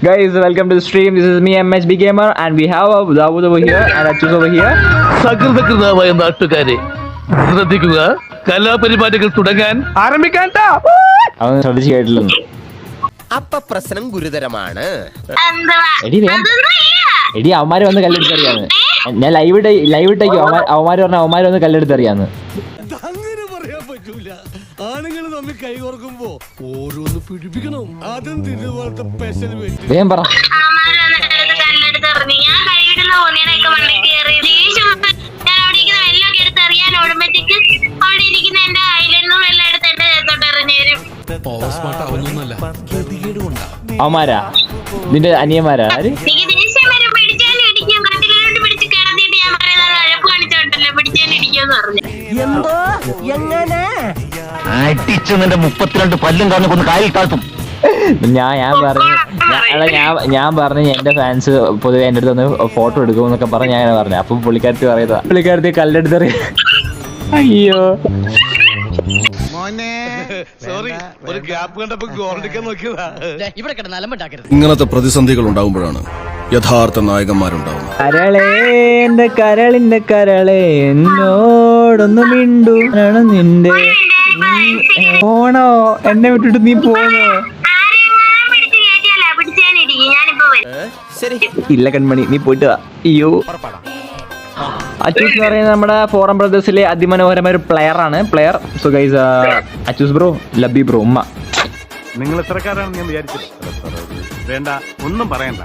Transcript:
Guys, welcome to the stream. This is me, MHB Gamer, and we have Dawood over here and Achus over here. സകൃതകൃതമായ നാട്ടുകാരെ ശ്രദ്ധിക്കുക, കലാപരിപാടികൾ തുടങ്ങാൻ ആരംഭിക്കാൻ. അവൻ ശ്രദ്ധിച്ചു കേട്ടില്ലെന്ന്. അപ്പ പ്രശ്നം ഗുരുതരമാണ്. എടി അവന്മാര് വന്ന് കല്ലെടുത്തറിയാന്ന്. ഞാൻ ലൈവ് ഇട്ടേക്കും. അവന്മാര് പറഞ്ഞ അവന്മാര് വന്ന് കല്ലെടുത്തറിയാന്ന്. അങ്ങനെ പറയാൻ പറ്റൂല. ആണുങ്ങൾ തമ്മിൽ കൈ കോർക്കുമ്പോ ഓരോന്ന് പിടിപ്പിക്കണം. അതും തിരുവോളത്തെ സ്പെഷ്യൽ വെച്ച് വേഗം പറ. അവന്മാരാ നിന്റെ അനിയന്മാരാ? ആര്? അടിച്ചു നിന്റെ 32 പല്ലും കാണുന്ന കൊന്ന് കാലിൽ താഴ്ത്തും. ഞാൻ പറഞ്ഞു എന്റെ ഫാൻസ് പൊതുവെ എന്റെ അടുത്ത് ഒന്ന് ഫോട്ടോ എടുക്കുമെന്നൊക്കെ പറഞ്ഞ് ഞാൻ പറഞ്ഞു. അപ്പൊ പുള്ളിക്കാരത്തി കല്ലെടുത്തറിയ. അയ്യോ സോറി, ഒരു ഗ്യാപ്പ് കണ്ടപ്പോ ഗോൾഡിക്കാൻ നോക്കിയതാ. ഇങ്ങനത്തെ പ്രതിസന്ധികൾ ഉണ്ടാകുമ്പോഴാണ് യഥാർത്ഥ നായകന്മാരുണ്ടാവുന്നത്. കരളേ എന്റെ കരളിന്റെ കരളേ എന്നോടൊന്ന് മിണ്ടു നിന്റെ പോണോ? എന്നെ വിട്ടിട്ട് നീ പോണോ? ഇല്ല കൺമണി, നീ പോയിട്ട് വാ. അയ്യോ, അച്ചൂസ് എന്ന് പറയുന്നത് നമ്മുടെ ഫോറം ബ്രദേഴ്സിലെ അതിമനോഹരമായ ഒരു പ്ലെയർ ആണ്. So guys, Achus bro, ലബി bro, ഉമ്മ. നിങ്ങൾ എത്രക്കാരാണെന്ന് ഞാൻ വിചാരിച്ചില്ല. വേണ്ട, ഒന്നും പറയണ്ട.